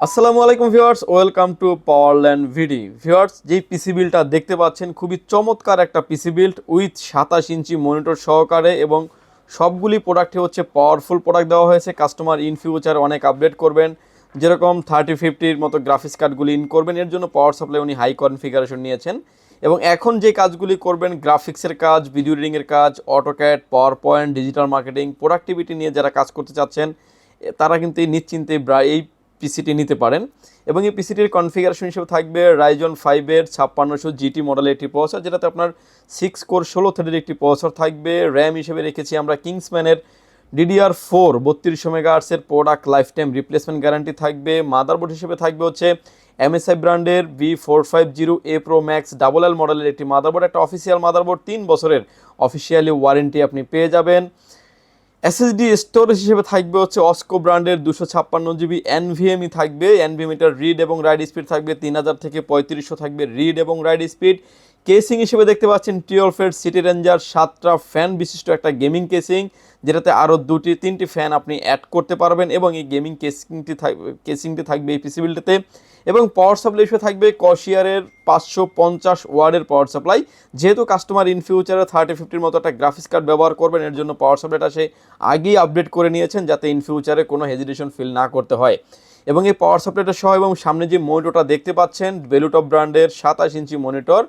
আসসালামু আলাইকুম viewers, welcome to Powerland ভিডি। ভিউয়ার্স, যেই পিসি বিল্ডটা দেখতে পাচ্ছেন খুবই চমৎকার একটা PC build with 27 inch monitor সহকারে, এবং সবগুলি প্রোডাক্টে হচ্ছে পাওয়ারফুল প্রোডাক্ট দেওয়া হয়েছে। কাস্টমার ইন ফিউচার অনেক আপডেট করবেন, যেরকম 3050-র মতো গ্রাফিক্স কার্ডগুলি ইন করবেন, এর জন্য পাওয়ার সাপ্লাই উনি হাই কনফিগারেশন নিয়েছেন। এবং এখন যে কাজগুলি করবেন, গ্রাফিক্সের কাজ, ভিডিও এডিটিংয়ের কাজ, AutoCAD, power point, digital marketing, productivity নিয়ে যারা কাজ করতে চাচ্ছেন তারা কিন্তু এই নিশ্চিন্তে এই পিসিটি নিতে পারেন। এবং এই পিসিটির কনফিগারেশন হিসেবে থাকবে রাইজন 5-এর 5600 জিটি মডেলের একটি প্রসেসর, যেটাতে আপনার 6 কোর 16 থ্রেডের একটি প্রসেসর থাকবে। র্যাম হিসেবে রেখেছি আমরা কিংসম্যানের DDR4 3200 মেগাহার্টসের product lifetime replacement guarantee থাকবে। মাদারবোর্ড হিসেবে থাকবে হচ্ছে MSI ব্র্যান্ডের V450A Pro Max LL মডেলের একটি মাদারবোর্ড, একটা অফিসিয়াল মাদারবোর্ড, 3 বছরের অফিসিয়ালি ওয়ারেন্টি আপনি পেয়ে যাবেন। এসএসডি স্টোরেজ হিসেবে থাকবে হচ্ছে অস্কো ব্র্যান্ডের 256 GB NVMe থাকবে। NVMe রিড এবং রাইট স্পিড থাকবে 3000 থেকে 3500 থাকবে রিড এবং রাইট স্পিড। কেসিং হিসেবে দেখতে পাচ্ছেন 12 সিটি রেঞ্জার 7টা ফ্যান বিশিষ্ট একটা গেমিং কেসিং, যেটাতে আরও 2-3টি ফ্যান আপনি অ্যাড করতে পারবেন, এবং এই গেমিং কেসিংটি থাকবে এই পিসি বিল্ডটাতে। এবং পাওয়ার সাপ্লাই হিসেবে থাকবে কশিয়ারের 550 ওয়াটের পাওয়ার সাপ্লাই। যেহেতু কাস্টমার ইন ফিউচারে 3050-র মতো একটা গ্রাফিক্স কার্ড ব্যবহার করবেন, এর জন্য পাওয়ার সাপ্লাইটা সে আগেই আপডেট করে নিয়েছেন, যাতে ইন ফিউচারে কোনো হেজিটেশন ফিল না করতে হয়। এবং এই পাওয়ার সাপ্লাইটা সহ এবং সামনে যে মনিটরটা দেখতে পাচ্ছেন, বেলুটপ ব্র্যান্ডের 27 ইঞ্চি মনিটর,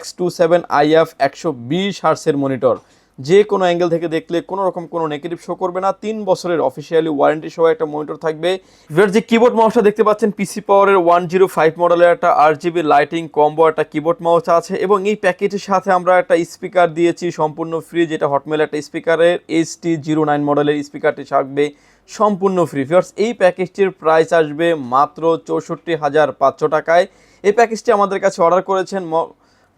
X27IF 120 হার্টসের মনিটর। যে কোনো অ্যাঙ্গেল থেকে দেখলে কোনো রকম কোনো নেগেটিভ শো করবে না। 3 বছরের অফিসিয়ালি ওয়ারেন্টি সহ একটা মনিটর থাকবে। এবার যে কিবোর্ড মাউসটা দেখতে পাচ্ছেন, পিসি পাওয়ারের 105 মডেলের একটা RGB লাইটিং কম্বো একটা কিবোর্ড মাউস আছে, এবং এই প্যাকেজের সাথে আমরা একটা স্পিকার দিয়েছি সম্পূর্ণ ফ্রি, যেটা হটমেল একটা স্পিকারের HT09 মডেলের স্পিকারটি থাকবে সম্পূর্ণ ফ্রি। ভিউয়ার্স, এই প্যাকেজটির প্রাইস আসবে মাত্র 64,500 টাকায়। এই প্যাকেজটি আমাদের কাছে অর্ডার করেছেন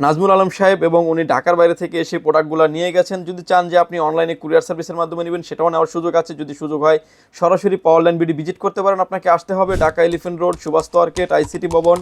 নাজমুল আলম সাহেব, এবং উনি ঢাকার বাইরে থেকে এসে প্রোডাক্টগুলো নিয়ে গেছেন। যদি চান যে আপনি অনলাইনে কুরিয়ার সার্ভিসের মাধ্যমে নেবেন, সেটাও নেওয়ার সুযোগ আছে। যদি সুযোগ হয় সরাসরি পাওয়ারল্যান্ড বিডি ভিজিট করতে পারেন। আপনাকে আসতে হবে Dhaka elephant road, Subhash market, ICT Bhaban,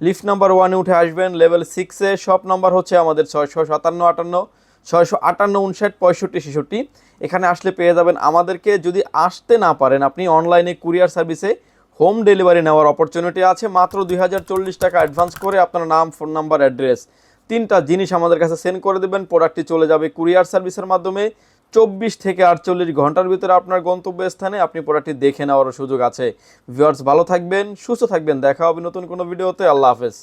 lift number 1-এ উঠে আসবেন, লেভেল 6-এ। শপ নাম্বার হচ্ছে আমাদের 657-58-658-59-65-63। এখানে আসলে পেয়ে যাবেন আমাদেরকে। যদি আসতে না পারেন, আপনি অনলাইনে কুরিয়ার সার্ভিসে হোম ডেলিভারি নেওয়ার অপরচুনিটি আছে। মাত্র 2040 টাকা অ্যাডভান্স করে আপনার নাম, ফোন নাম্বার, অ্যাড্রেস 3টা জিনিস আমাদের কাছে সেন্ড করে দেবেন। প্রোডাক্টটি চলে যাবে কুরিয়ার সার্ভিসের মাধ্যমে। 24 থেকে 48 ঘন্টার ভিতরে আপনার গন্তব্যস্থানে আপনি প্রোডাক্টটি দেখে নেওয়ারও সুযোগ আছে। ভিউয়ার্স, ভালো থাকবেন, সুস্থ থাকবেন, দেখা হবে নতুন কোনো ভিডিওতে। আল্লাহ হাফেজ।